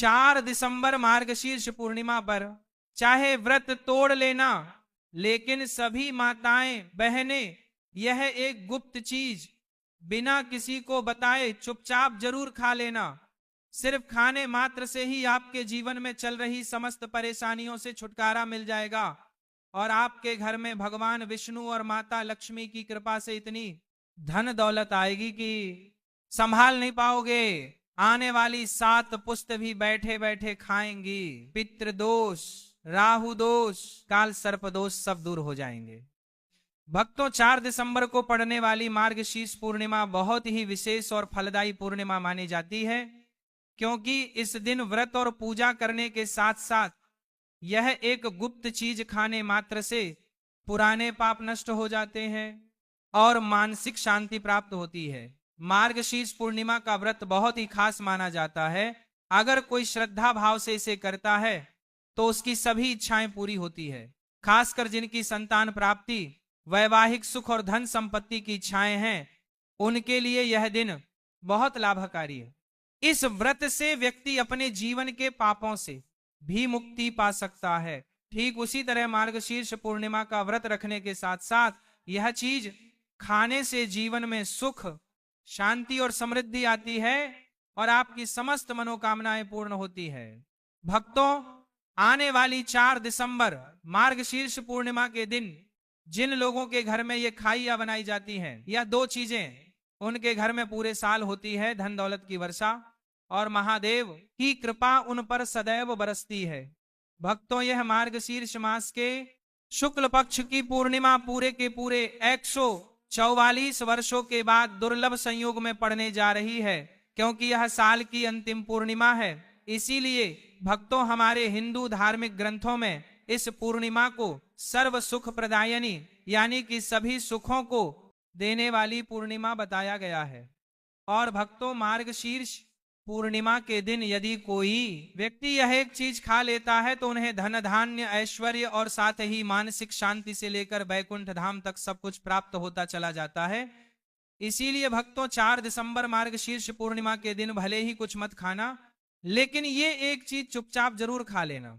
4 दिसंबर मार्गशीर्ष पूर्णिमा पर चाहे व्रत तोड़ लेना, लेकिन सभी माताएं बहनें यह एक गुप्त चीज बिना किसी को बताए चुपचाप जरूर खा लेना। सिर्फ खाने मात्र से ही आपके जीवन में चल रही समस्त परेशानियों से छुटकारा मिल जाएगा और आपके घर में भगवान विष्णु और माता लक्ष्मी की कृपा से इतनी धन दौलत आएगी कि संभाल नहीं पाओगे। आने वाली 7 पुस्त भी बैठे बैठे खाएंगी। पितृदोष, राहु दोष, काल सर्प दोष सब दूर हो जाएंगे। भक्तों, 4 दिसंबर को पड़ने वाली मार्गशीर्ष पूर्णिमा बहुत ही विशेष और फलदायी पूर्णिमा मानी जाती है, क्योंकि इस दिन व्रत और पूजा करने के साथ साथ यह एक गुप्त चीज खाने मात्र से पुराने पाप नष्ट हो जाते हैं और मानसिक शांति प्राप्त होती है। मार्गशीर्ष पूर्णिमा का व्रत बहुत ही खास माना जाता है। अगर कोई श्रद्धा भाव से इसे करता है तो उसकी सभी इच्छाएं पूरी होती है। खासकर जिनकी संतान प्राप्ति, वैवाहिक सुख और धन संपत्ति की इच्छाएं हैं, उनके लिए यह दिन बहुत लाभकारी है। इस व्रत से व्यक्ति अपने जीवन के पापों से भी मुक्ति पा सकता है। ठीक उसी तरह मार्गशीर्ष पूर्णिमा का व्रत रखने के साथ साथ यह चीज खाने से जीवन में सुख, शांति और समृद्धि आती है और आपकी समस्त मनोकामनाएं पूर्ण होती है। भक्तों, आने वाली 4 दिसंबर मार्गशीर्ष पूर्णिमा के दिन जिन लोगों के घर में ये खाइयां बनाई जाती हैं, या 2 चीजें उनके घर में पूरे साल होती है, धन दौलत की वर्षा और महादेव की कृपा उन पर सदैव बरसती है। भक्तों, यह मार्गशीर्ष मास के शुक्ल पक्ष की पूर्णिमा पूरे के पूरे 144 वर्षों के बाद दुर्लभ संयोग में पड़ने जा रही है, क्योंकि यह साल की अंतिम पूर्णिमा है। इसीलिए भक्तों, हमारे हिंदू धार्मिक ग्रंथों में इस पूर्णिमा को सर्व सुख प्रदायनी, यानी कि सभी सुखों को देने वाली पूर्णिमा बताया गया है। और भक्तों, मार्गशीर्ष पूर्णिमा के दिन यदि कोई व्यक्ति यह एक चीज खा लेता है तो उन्हें धन, धान्य, ऐश्वर्य और साथ ही मानसिक शांति से लेकर बैकुंठ धाम तक सब कुछ प्राप्त होता चला जाता है। इसीलिए भक्तों, 4 दिसंबर मार्गशीर्ष पूर्णिमा के दिन भले ही कुछ मत खाना, लेकिन ये एक चीज चुपचाप जरूर खा लेना।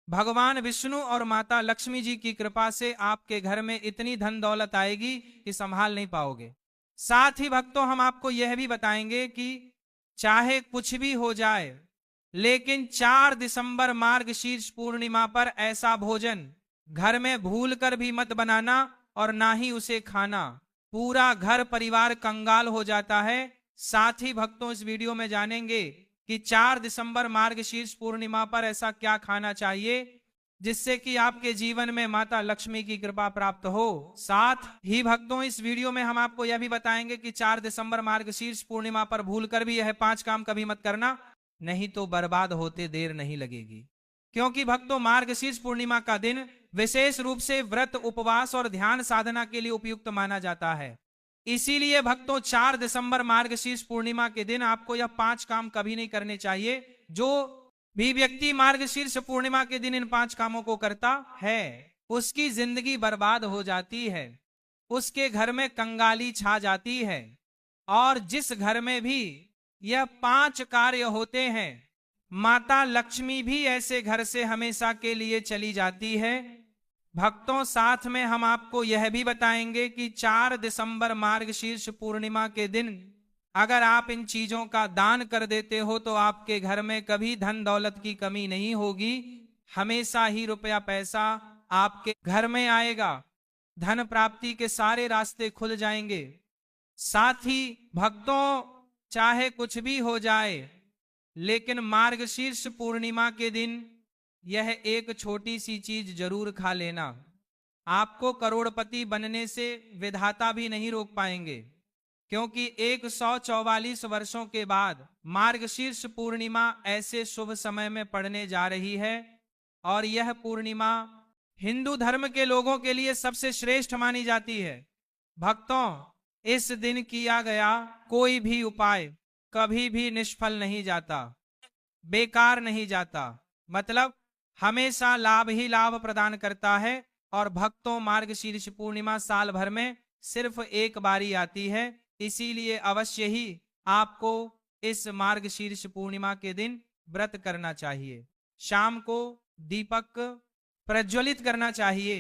भगवान विष्णु और माता लक्ष्मी जी की कृपा से आपके घर में इतनी धन दौलत आएगी कि संभाल नहीं पाओगे। साथ ही भक्तों, हम आपको यह भी बताएंगे कि चाहे कुछ भी हो जाए, लेकिन 4 दिसंबर मार्गशीर्ष पूर्णिमा पर ऐसा भोजन घर में भूल कर भी मत बनाना और ना ही उसे खाना। पूरा घर परिवार कंगाल हो जाता है। साथ ही भक्तों, इस वीडियो में जानेंगे कि 4 दिसंबर मार्गशीर्ष पूर्णिमा पर ऐसा क्या खाना चाहिए जिससे कि आपके जीवन में माता लक्ष्मी की कृपा प्राप्त हो। साथ ही भक्तों, इस वीडियो में हम आपको यह भी बताएंगे कि 4 दिसंबर मार्गशीर्ष पूर्णिमा पर भूलकर भी यह 5 काम कभी मत करना, नहीं तो बर्बाद होते देर नहीं लगेगी। क्योंकि भक्तों, मार्गशीर्ष पूर्णिमा का दिन विशेष रूप से व्रत, उपवास और ध्यान साधना के लिए उपयुक्त माना जाता है। इसीलिए भक्तों, 4 दिसंबर मार्गशीर्ष पूर्णिमा के दिन आपको यह 5 काम कभी नहीं करने चाहिए। जो भी व्यक्ति मार्गशीर्ष पूर्णिमा के दिन इन 5 कामों को करता है, उसकी जिंदगी बर्बाद हो जाती है, उसके घर में कंगाली छा जाती है। और जिस घर में भी यह 5 कार्य होते हैं, माता लक्ष्मी भी ऐसे घर से हमेशा के लिए चली जाती है। भक्तों, साथ में हम आपको यह भी बताएंगे कि 4 दिसंबर मार्गशीर्ष पूर्णिमा के दिन अगर आप इन चीजों का दान कर देते हो तो आपके घर में कभी धन दौलत की कमी नहीं होगी। हमेशा ही रुपया पैसा आपके घर में आएगा, धन प्राप्ति के सारे रास्ते खुल जाएंगे। साथ ही भक्तों, चाहे कुछ भी हो जाए, लेकिन मार्गशीर्ष पूर्णिमा के दिन यह एक छोटी सी चीज जरूर खा लेना। आपको करोड़पति बनने से विधाता भी नहीं रोक पाएंगे, क्योंकि 144 वर्षों के बाद मार्गशीर्ष पूर्णिमा ऐसे शुभ समय में पड़ने जा रही है और यह पूर्णिमा हिंदू धर्म के लोगों के लिए सबसे श्रेष्ठ मानी जाती है। भक्तों, इस दिन किया गया कोई भी उपाय कभी भी निष्फल नहीं जाता, बेकार नहीं जाता, मतलब हमेशा लाभ ही लाभ प्रदान करता है। और भक्तों, मार्गशीर्ष पूर्णिमा साल भर में सिर्फ एक बारी आती है, इसीलिए अवश्य ही आपको इस मार्गशीर्ष पूर्णिमा के दिन व्रत करना चाहिए, शाम को दीपक प्रज्वलित करना चाहिए,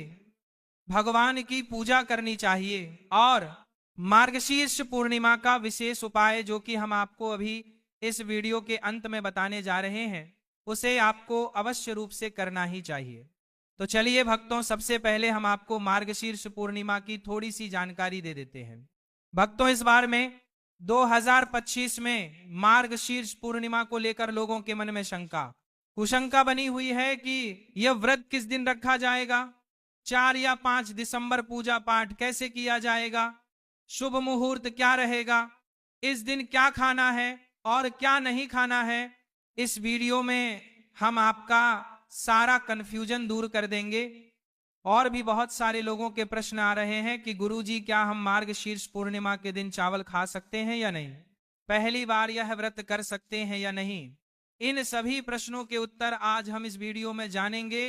भगवान की पूजा करनी चाहिए। और मार्गशीर्ष पूर्णिमा का विशेष उपाय जो कि हम आपको अभी इस वीडियो के अंत में बताने जा रहे हैं, उसे आपको अवश्य रूप से करना ही चाहिए। तो चलिए भक्तों, सबसे पहले हम आपको मार्गशीर्ष पूर्णिमा की थोड़ी सी जानकारी दे देते हैं। भक्तों, इस बार में 2025 में मार्गशीर्ष पूर्णिमा को लेकर लोगों के मन में कुशंका बनी हुई है कि यह व्रत किस दिन रखा जाएगा, 4 या 5 दिसंबर पूजा पाठ कैसे किया जाएगा, शुभ मुहूर्त क्या रहेगा, इस दिन क्या खाना है और क्या नहीं खाना है। इस वीडियो में हम आपका सारा कंफ्यूजन दूर कर देंगे। और भी बहुत सारे लोगों के प्रश्न आ रहे हैं कि गुरुजी, क्या हम मार्गशीर्ष पूर्णिमा के दिन चावल खा सकते हैं या नहीं, पहली बार यह व्रत कर सकते हैं या नहीं। इन सभी प्रश्नों के उत्तर आज हम इस वीडियो में जानेंगे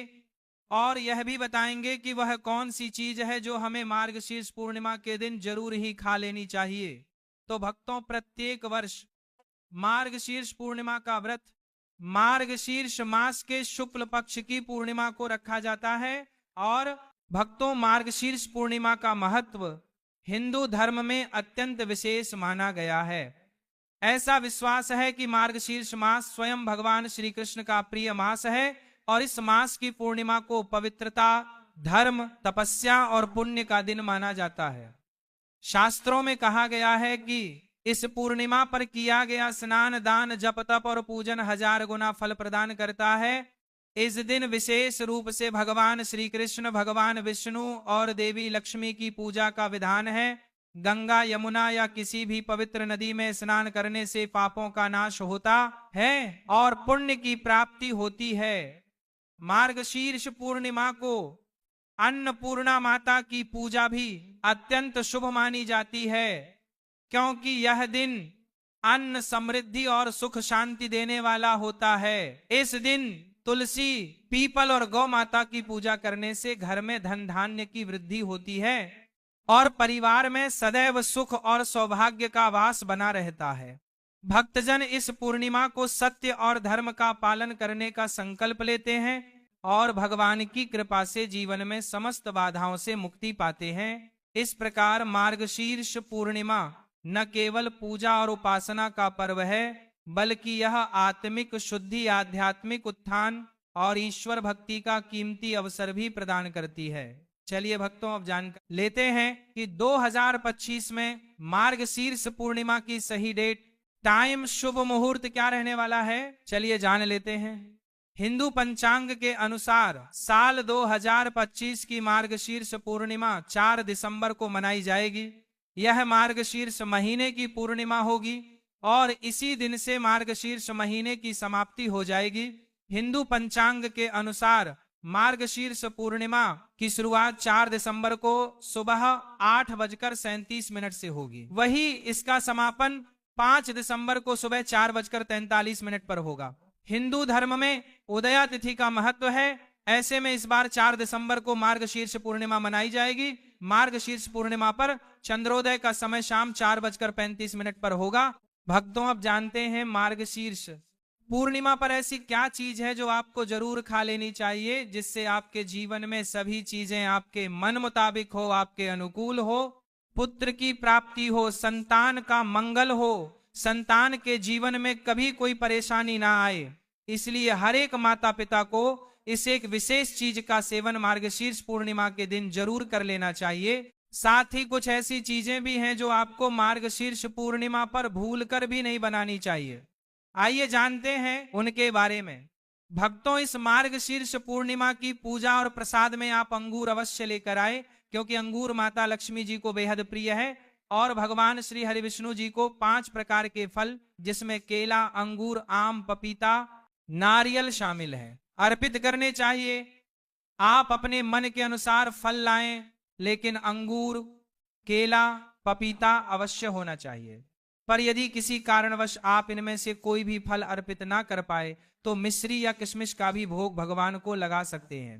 और यह भी बताएंगे कि वह कौन सी चीज है जो हमें मार्गशीर्ष पूर्णिमा के दिन जरूर ही खा लेनी चाहिए। तो भक्तों, प्रत्येक वर्ष मार्गशीर्ष पूर्णिमा का व्रत मार्गशीर्ष मास के शुक्ल पक्ष की पूर्णिमा को रखा जाता है। और भक्तों, मार्गशीर्ष पूर्णिमा का महत्व हिंदू धर्म में अत्यंत विशेष माना गया है। ऐसा विश्वास है कि मार्गशीर्ष मास स्वयं भगवान श्री कृष्ण का प्रिय मास है और इस मास की पूर्णिमा को पवित्रता, धर्म, तपस्या और पुण्य का दिन माना जाता है। शास्त्रों में कहा गया है कि इस पूर्णिमा पर किया गया स्नान, दान, जप, तप और पूजन 1000 गुना फल प्रदान करता है। इस दिन विशेष रूप से भगवान श्री कृष्ण, भगवान विष्णु और देवी लक्ष्मी की पूजा का विधान है। गंगा, यमुना या किसी भी पवित्र नदी में स्नान करने से पापों का नाश होता है और पुण्य की प्राप्ति होती है। मार्गशीर्ष पूर्णिमा को अन्नपूर्णा माता की पूजा भी अत्यंत शुभ मानी जाती है, क्योंकि यह दिन अन्न, समृद्धि और सुख शांति देने वाला होता है। इस दिन तुलसी, पीपल और गौ माता की पूजा करने से घर में धन धान्य की वृद्धि होती है और परिवार में सदैव सुख और सौभाग्य का वास बना रहता है। भक्तजन इस पूर्णिमा को सत्य और धर्म का पालन करने का संकल्प लेते हैं और भगवान की कृपा से जीवन में समस्त बाधाओं से मुक्ति पाते हैं। इस प्रकार मार्गशीर्ष पूर्णिमा न केवल पूजा और उपासना का पर्व है, बल्कि यह आत्मिक शुद्धि, आध्यात्मिक उत्थान और ईश्वर भक्ति का कीमती अवसर भी प्रदान करती है। चलिए भक्तों, अब जान लेते हैं कि 2025 में मार्गशीर्ष पूर्णिमा की सही डेट, टाइम, शुभ मुहूर्त क्या रहने वाला है। चलिए जान लेते हैं। हिंदू पंचांग के अनुसार साल 2025 की मार्गशीर्ष पूर्णिमा 4 दिसंबर को मनाई जाएगी। यह मार्गशीर्ष महीने की पूर्णिमा होगी और इसी दिन से मार्गशीर्ष महीने की समाप्ति हो जाएगी। हिंदू पंचांग के अनुसार मार्गशीर्ष पूर्णिमा की शुरुआत 4 दिसंबर को सुबह 8:37 से होगी। वही इसका समापन 5 दिसंबर को सुबह 4:43 पर होगा। हिंदू धर्म में उदया तिथि का महत्व है, ऐसे में इस बार 4 दिसंबर को मार्गशीर्ष पूर्णिमा मनाई जाएगी। मार्गशीर्ष पूर्णिमा पर चंद्रोदय का समय शाम 4:35 पर होगा। भक्तों, अब जानते हैं मार्गशीर्ष पूर्णिमा पर ऐसी क्या चीज है जो आपको जरूर खा लेनी चाहिए, जिससे आपके जीवन में सभी चीजें आपके मन मुताबिक हो, आपके अनुकूल हो, पुत्र की प्राप्ति हो, संतान का मंगल हो, संतान के जीवन में कभी कोई परेशानी ना आए। इसलिए हर एक माता पिता को इस एक विशेष चीज का सेवन मार्गशीर्ष पूर्णिमा के दिन जरूर कर लेना चाहिए। साथ ही कुछ ऐसी चीजें भी हैं जो आपको मार्गशीर्ष पूर्णिमा पर भूलकर भी नहीं बनानी चाहिए। आइए जानते हैं उनके बारे में। भक्तों, इस मार्गशीर्ष पूर्णिमा की पूजा और प्रसाद में आप अंगूर अवश्य लेकर आए, क्योंकि अंगूर माता लक्ष्मी जी को बेहद प्रिय है और भगवान श्री हरि विष्णु जी को 5 प्रकार के फल, जिसमें केला, अंगूर, आम, पपीता, नारियल शामिल है, अर्पित करने चाहिए। आप अपने मन के अनुसार फल लाएं, लेकिन अंगूर, केला, पपीता अवश्य होना चाहिए। पर यदि किसी कारणवश आप इनमें से कोई भी फल अर्पित ना कर पाए तो मिश्री या किशमिश का भी भोग भगवान को लगा सकते हैं,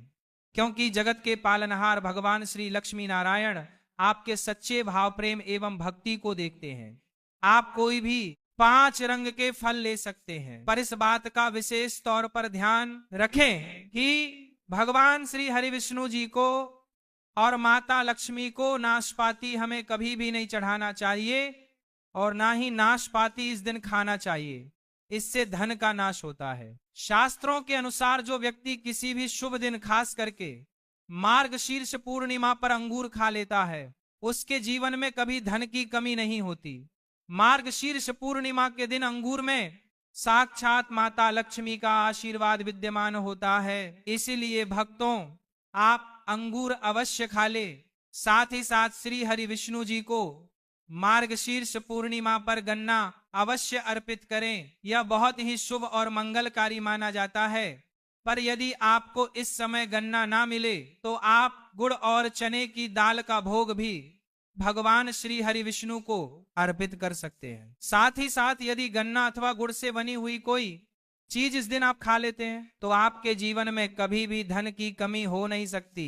क्योंकि जगत के पालनहार भगवान श्री लक्ष्मी नारायण आपके सच्चे भाव, प्रेम एवं भक्ति को देखते हैं। आप कोई भी 5 रंग के फल ले सकते हैं। पर इस बात का विशेष तौर पर ध्यान रखें कि भगवान श्री हरि विष्णु जी को और माता लक्ष्मी को नाशपाती हमें कभी भी नहीं चढ़ाना चाहिए और ना ही नाशपाती इस दिन खाना चाहिए, इससे धन का नाश होता है। शास्त्रों के अनुसार जो व्यक्ति किसी भी शुभ दिन खास करके मार्गशीर्ष पूर्णिमा पर अंगूर खा लेता है, उसके जीवन में कभी धन की कमी नहीं होती। मार्गशीर्ष पूर्णिमा के दिन अंगूर में साक्षात माता लक्ष्मी का आशीर्वाद विद्यमान होता है। इसीलिए भक्तों, आप अंगूर अवश्य खा ले। साथ ही साथ श्री हरि विष्णु जी को मार्गशीर्ष पूर्णिमा पर गन्ना अवश्य अर्पित करें। यह बहुत ही शुभ और मंगलकारी माना जाता है। पर यदि आपको इस समय गन्ना ना मिले तो आप गुड़ और चने की दाल का भोग भी भगवान श्री हरि विष्णु को अर्पित कर सकते हैं। साथ ही साथ यदि गन्ना अथवा गुड़ से बनी हुई कोई चीज इस दिन आप खा लेते हैं तो आपके जीवन में कभी भी धन की कमी हो नहीं सकती।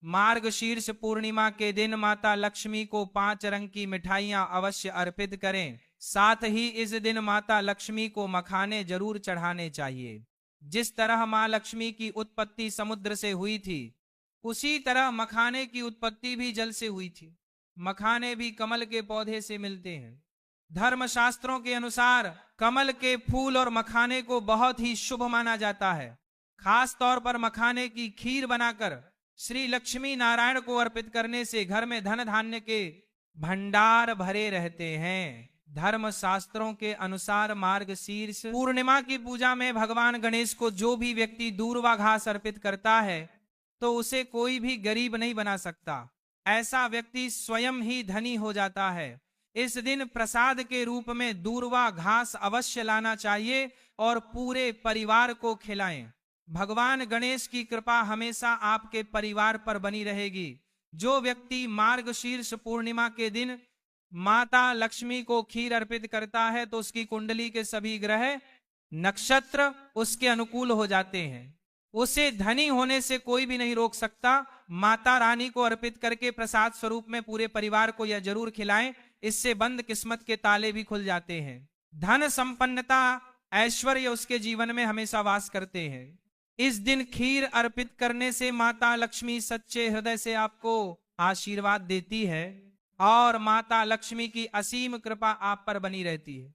मार्गशीर्ष पूर्णिमा के दिन माता लक्ष्मी को 5 रंग की मिठाइयां अवश्य अर्पित करें। साथ ही इस दिन माता लक्ष्मी को मखाने जरूर चढ़ाने चाहिए। जिस तरह मां लक्ष्मी की उत्पत्ति समुद्र से हुई थी, उसी तरह मखाने की उत्पत्ति भी जल से हुई थी। मखाने भी कमल के पौधे से मिलते हैं। धर्म शास्त्रों के अनुसार कमल के फूल और मखाने को बहुत ही शुभ माना जाता है। खास तौर पर मखाने की खीर बनाकर श्री लक्ष्मी नारायण को अर्पित करने से घर में धन धान्य के भंडार भरे रहते हैं। धर्म शास्त्रों के अनुसार मार्गशीर्ष पूर्णिमा की पूजा में भगवान गणेश को जो भी व्यक्ति दूर्वा घास अर्पित करता है तो उसे कोई भी गरीब नहीं बना सकता। ऐसा व्यक्ति स्वयं ही धनी हो जाता है। इस दिन प्रसाद के रूप में दूर्वा घास अवश्य लाना चाहिए और पूरे परिवार को खिलाएं। भगवान गणेश की कृपा हमेशा आपके परिवार पर बनी रहेगी। जो व्यक्ति मार्गशीर्ष पूर्णिमा के दिन माता लक्ष्मी को खीर अर्पित करता है तो उसकी कुंडली के सभी ग्रह नक्षत्र उसके अनुकूल हो जाते हैं। उसे धनी होने से कोई भी नहीं रोक सकता। माता रानी को अर्पित करके प्रसाद स्वरूप में पूरे परिवार को यह जरूर खिलाएं, इससे बंद किस्मत के ताले भी खुल जाते हैं। धन संपन्नता ऐश्वर्य उसके जीवन में हमेशा वास करते हैं। इस दिन खीर अर्पित करने से माता लक्ष्मी सच्चे हृदय से आपको आशीर्वाद देती है और माता लक्ष्मी की असीम कृपा आप पर बनी रहती है।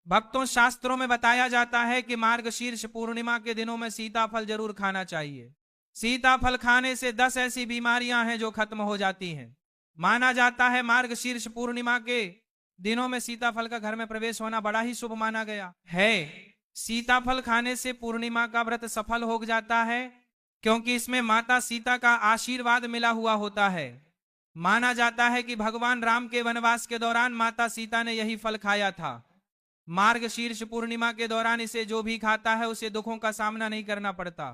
भक्तों, शास्त्रों में बताया जाता है कि मार्गशीर्ष पूर्णिमा के दिनों में सीताफल जरूर खाना चाहिए। सीताफल खाने से 10 ऐसी बीमारियां हैं जो खत्म हो जाती हैं। माना जाता है मार्गशीर्ष पूर्णिमा के दिनों में सीताफल का घर में प्रवेश होना बड़ा ही शुभ माना गया है। सीताफल खाने से पूर्णिमा का व्रत सफल हो जाता है, क्योंकि इसमें माता सीता का आशीर्वाद मिला हुआ होता है। माना जाता है कि भगवान राम के वनवास के दौरान माता सीता ने यही फल खाया था। मार्गशीर्ष पूर्णिमा के दौरान इसे जो भी खाता है उसे दुखों का सामना नहीं करना पड़ता।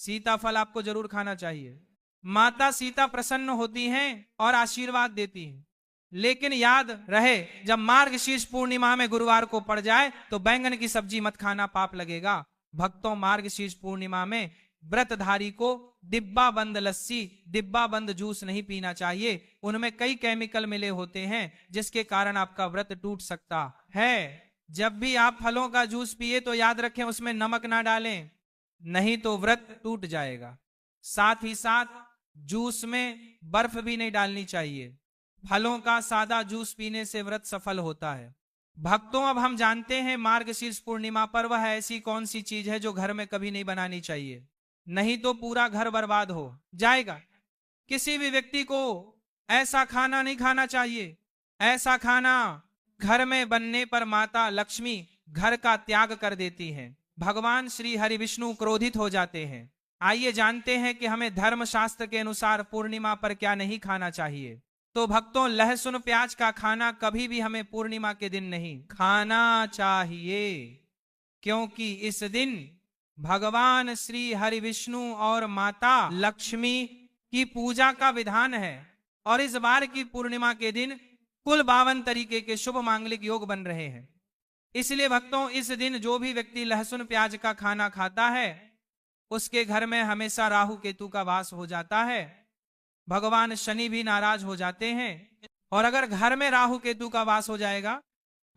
सीताफल आपको जरूर खाना चाहिए। माता सीता प्रसन्न होती हैं और आशीर्वाद देती हैं। लेकिन याद रहे, जब मार्गशीर्ष पूर्णिमा में गुरुवार को पड़ जाए तो बैंगन की सब्जी मत खाना, पाप लगेगा। भक्तों, मार्गशीर्ष पूर्णिमा में व्रतधारी को डिब्बा बंद लस्सी, डिब्बा बंद जूस नहीं पीना चाहिए। उनमें कई केमिकल मिले होते हैं जिसके कारण आपका व्रत टूट सकता है। जब भी आप फलों का जूस पिए तो याद रखें उसमें नमक ना डालें, नहीं तो व्रत टूट जाएगा। साथ ही साथ जूस में बर्फ भी नहीं डालनी चाहिए। फलों का सादा जूस पीने से व्रत सफल होता है। भक्तों, अब हम जानते हैं मार्गशीर्ष पूर्णिमा पर्व है ऐसी कौन सी चीज है जो घर में कभी नहीं बनानी चाहिए, नहीं तो पूरा घर बर्बाद हो जाएगा। किसी भी व्यक्ति को ऐसा खाना नहीं खाना चाहिए। ऐसा खाना घर में बनने पर माता लक्ष्मी घर का त्याग कर देती हैं। भगवान श्री हरि विष्णु क्रोधित हो जाते हैं। आइए जानते हैं कि हमें धर्म शास्त्र के अनुसार पूर्णिमा पर क्या नहीं खाना चाहिए। तो भक्तों, लहसुन प्याज का खाना कभी भी हमें पूर्णिमा के दिन नहीं खाना चाहिए, क्योंकि इस दिन भगवान श्री हरि विष्णु और माता लक्ष्मी की पूजा का विधान है। और इस बार की पूर्णिमा के दिन कुल 52 तरीके के शुभ मांगलिक योग बन रहे हैं। इसलिए भक्तों, इस दिन जो भी व्यक्ति लहसुन प्याज का खाना खाता है उसके घर में हमेशा राहु केतु का वास हो जाता है। भगवान शनि भी नाराज हो जाते हैं। और अगर घर में राहु केतु का वास हो जाएगा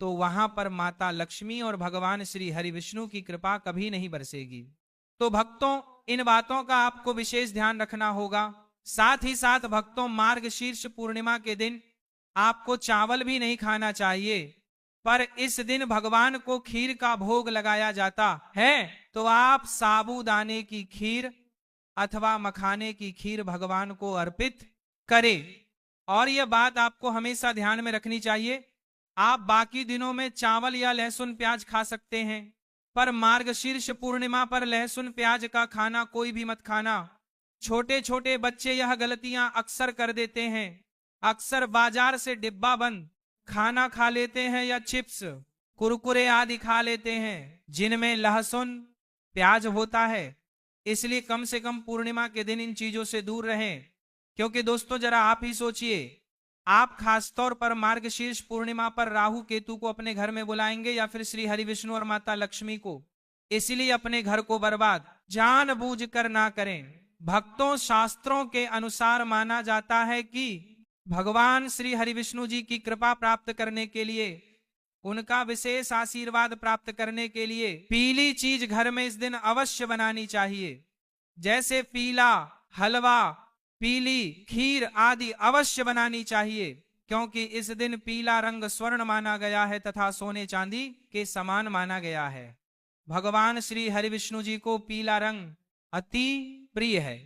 तो वहां पर माता लक्ष्मी और भगवान श्री हरि विष्णु की कृपा कभी नहीं बरसेगी। तो भक्तों, इन बातों का आपको विशेष ध्यान रखना होगा। साथ ही साथ भक्तों, मार्गशीर्ष पूर्णिमा के दिन आपको चावल भी नहीं खाना चाहिए, पर इस दिन भगवान को खीर का भोग लगाया जाता है, तो आप साबूदाने की खीर अथवा मखाने की खीर भगवान को अर्पित करें। और यह बात आपको हमेशा ध्यान में रखनी चाहिए, आप बाकी दिनों में चावल या लहसुन प्याज खा सकते हैं, पर मार्गशीर्ष पूर्णिमा पर लहसुन प्याज का खाना कोई भी मत खाना। छोटे छोटे बच्चे यह गलतियां अक्सर कर देते हैं, अक्सर बाजार से डिब्बा बंद खाना खा लेते हैं या चिप्स कुरकुरे आदि खा लेते हैं जिनमें लहसुन प्याज होता है। इसलिए कम से कम पूर्णिमा के दिन इन चीजों से दूर रहें। क्योंकि दोस्तों, जरा आप ही सोचिए, आप खासतौर पर मार्गशीर्ष पूर्णिमा पर राहु केतु को अपने घर में बुलाएंगे या फिर श्री हरि विष्णु और माता लक्ष्मी को, इसलिए अपने घर को बर्बाद जानबूझकर ना करें। भक्तों, शास्त्रों के अनुसार माना जाता है कि भगवान श्री हरि विष्णु जी की कृपा प्राप्त करने के लिए, उनका विशेष आशीर्वाद प्राप्त करने के लिए पीली चीज घर में इस दिन अवश्य बनानी चाहिए। जैसे पीला हलवा, पीली खीर आदि अवश्य बनानी चाहिए, क्योंकि इस दिन पीला रंग स्वर्ण माना गया है तथा सोने चांदी के समान माना गया है। भगवान श्री हरि विष्णु जी को पीला रंग अति प्रिय है।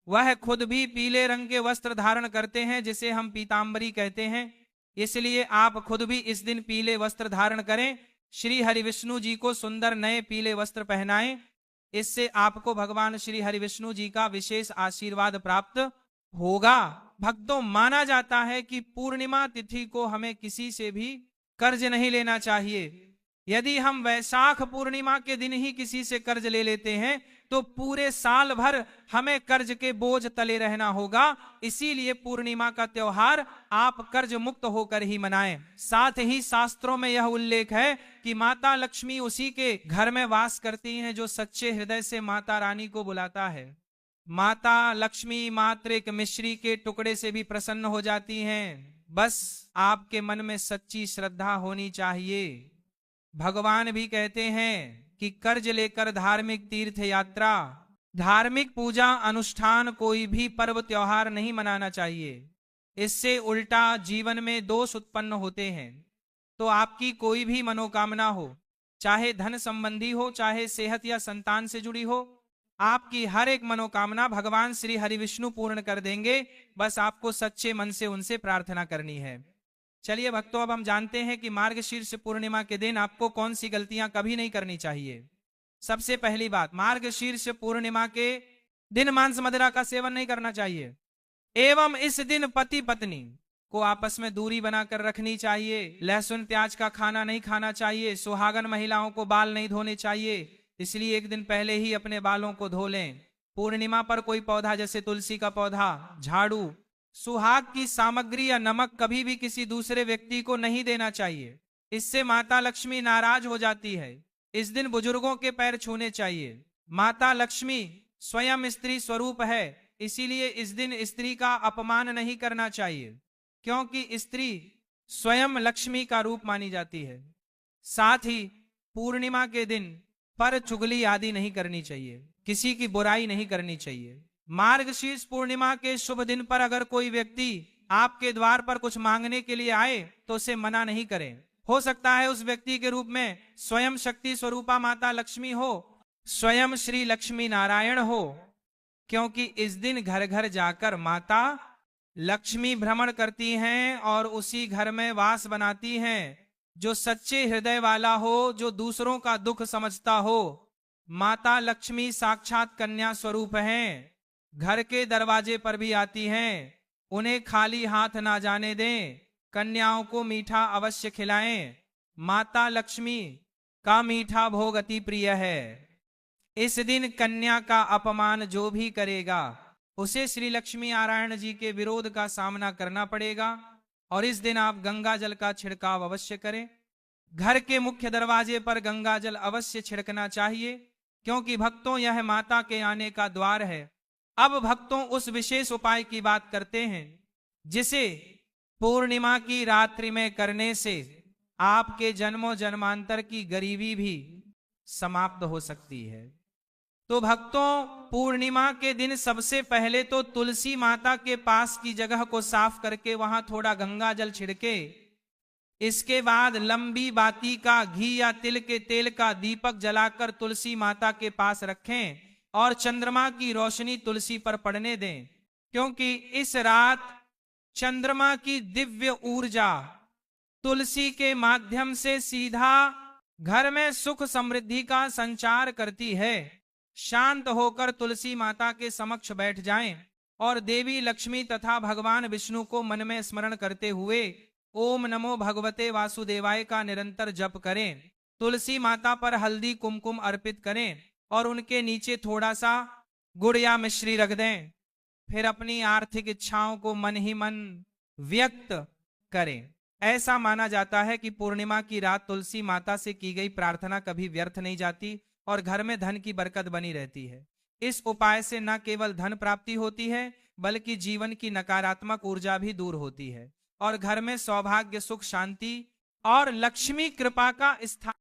वह खुद भी पीले रंग के वस्त्र धारण करते हैं, जिसे हम पीतांबरी कहते हैं। इसलिए आप खुद भी इस दिन पीले वस्त्र धारण करें, श्री हरि विष्णु जी को सुंदर नए पीले वस्त्र पहनाएं। इससे आपको भगवान श्री हरि विष्णु जी का विशेष आशीर्वाद प्राप्त होगा। भक्तों, माना जाता है कि पूर्णिमा तिथि को हमें किसी से भी कर्ज नहीं लेना चाहिए। यदि हम वैशाख पूर्णिमा के दिन ही किसी से कर्ज ले लेते हैं तो पूरे साल भर हमें कर्ज के बोझ तले रहना होगा। इसीलिए पूर्णिमा का त्योहार आप कर्ज मुक्त होकर ही मनाएं। साथ ही शास्त्रों में यह उल्लेख है कि माता लक्ष्मी उसी के घर में वास करती हैं जो सच्चे हृदय से माता रानी को बुलाता है। माता लक्ष्मी मात्र एक मिश्री के टुकड़े से भी प्रसन्न हो जाती हैं। बस आपके मन में सच्ची श्रद्धा होनी चाहिए। भगवान भी कहते हैं कि कर्ज लेकर धार्मिक तीर्थ यात्रा, धार्मिक पूजा अनुष्ठान, कोई भी पर्व त्योहार नहीं मनाना चाहिए। इससे उल्टा जीवन में दोष उत्पन्न होते हैं। तो आपकी कोई भी मनोकामना हो, चाहे धन संबंधी हो, चाहे सेहत या संतान से जुड़ी हो, आपकी हर एक मनोकामना भगवान श्री हरि विष्णु पूर्ण कर देंगे। बस आपको सच्चे मन से उनसे प्रार्थना करनी है। चलिए भक्तों, अब हम जानते हैं कि मार्गशीर्ष पूर्णिमा के दिन आपको कौन सी गलतियां कभी नहीं करनी चाहिए। सबसे पहली बात, मार्गशीर्ष पूर्णिमा के दिन मांस मदिरा का सेवन नहीं करना चाहिए। एवं इस दिन पति पत्नी को आपस में दूरी बनाकर रखनी चाहिए। लहसुन प्याज का खाना नहीं खाना चाहिए। सुहागन महिलाओं को बाल नहीं धोने चाहिए, इसलिए एक दिन पहले ही अपने बालों को धो लें। पूर्णिमा पर कोई पौधा जैसे तुलसी का पौधा, झाड़ू, सुहाग की सामग्री या नमक कभी भी किसी दूसरे व्यक्ति को नहीं देना चाहिए। इससे माता लक्ष्मी नाराज हो जाती है। इस दिन बुजुर्गों के पैर छूने चाहिए। माता लक्ष्मी स्वयं स्त्री स्वरूप है, इसीलिए इस दिन स्त्री का अपमान नहीं करना चाहिए, क्योंकि स्त्री स्वयं लक्ष्मी का रूप मानी जाती है। साथ ही पूर्णिमा के दिन पर चुगली आदि नहीं करनी चाहिए, किसी की बुराई नहीं करनी चाहिए। मार्गशीर्ष पूर्णिमा के शुभ दिन पर अगर कोई व्यक्ति आपके द्वार पर कुछ मांगने के लिए आए तो उसे मना नहीं करें। हो सकता है उस व्यक्ति के रूप में स्वयं शक्ति स्वरूपा माता लक्ष्मी हो, स्वयं श्री लक्ष्मी नारायण हो, क्योंकि इस दिन घर घर जाकर माता लक्ष्मी भ्रमण करती हैं और उसी घर में वास बनाती हैं। जो सच्चे हृदय वाला हो, जो दूसरों का दुख समझता हो, माता लक्ष्मी साक्षात कन्या स्वरूप हैं। घर के दरवाजे पर भी आती हैं। उन्हें खाली हाथ ना जाने दें। कन्याओं को मीठा अवश्य खिलाएं। माता लक्ष्मी का मीठा भोग अति प्रिय है। इस दिन कन्या का अपमान जो भी करेगा उसे श्री लक्ष्मी नारायण जी के विरोध का सामना करना पड़ेगा। और इस दिन आप गंगा जल का छिड़काव अवश्य करें। घर के मुख्य दरवाजे पर गंगा जल अवश्य छिड़कना चाहिए, क्योंकि भक्तों यह माता के आने का द्वार है। अब भक्तों उस विशेष उपाय की बात करते हैं जिसे पूर्णिमा की रात्रि में करने से आपके जन्मों जन्मांतर की गरीबी भी समाप्त हो सकती है। तो भक्तों, पूर्णिमा के दिन सबसे पहले तो तुलसी माता के पास की जगह को साफ करके वहां थोड़ा गंगा जल छिड़के, इसके बाद लंबी बाती का घी या तिल के तेल का दीपक जलाकर तुलसी माता के पास रखें और चंद्रमा की रोशनी तुलसी पर पड़ने दें, क्योंकि इस रात चंद्रमा की दिव्य ऊर्जा तुलसी के माध्यम से सीधा घर में सुख समृद्धि का संचार करती है। शांत होकर तुलसी माता के समक्ष बैठ जाएं और देवी लक्ष्मी तथा भगवान विष्णु को मन में स्मरण करते हुए ओम नमो भगवते वासुदेवाय का निरंतर जप करें। तुलसी माता पर हल्दी कुमकुम अर्पित करें और उनके नीचे थोड़ा सा गुड़ या मिश्री रख दें। फिर अपनी आर्थिक इच्छाओं को मन ही मन व्यक्त करें। ऐसा माना जाता है कि पूर्णिमा की रात तुलसी माता से की गई प्रार्थना कभी व्यर्थ नहीं जाती और घर में धन की बरकत बनी रहती है। इस उपाय से न केवल धन प्राप्ति होती है, बल्कि जीवन की नकारात्मक ऊर्जा भी दूर होती है और घर में सौभाग्य, सुख, शांति और लक्ष्मी कृपा का स्थान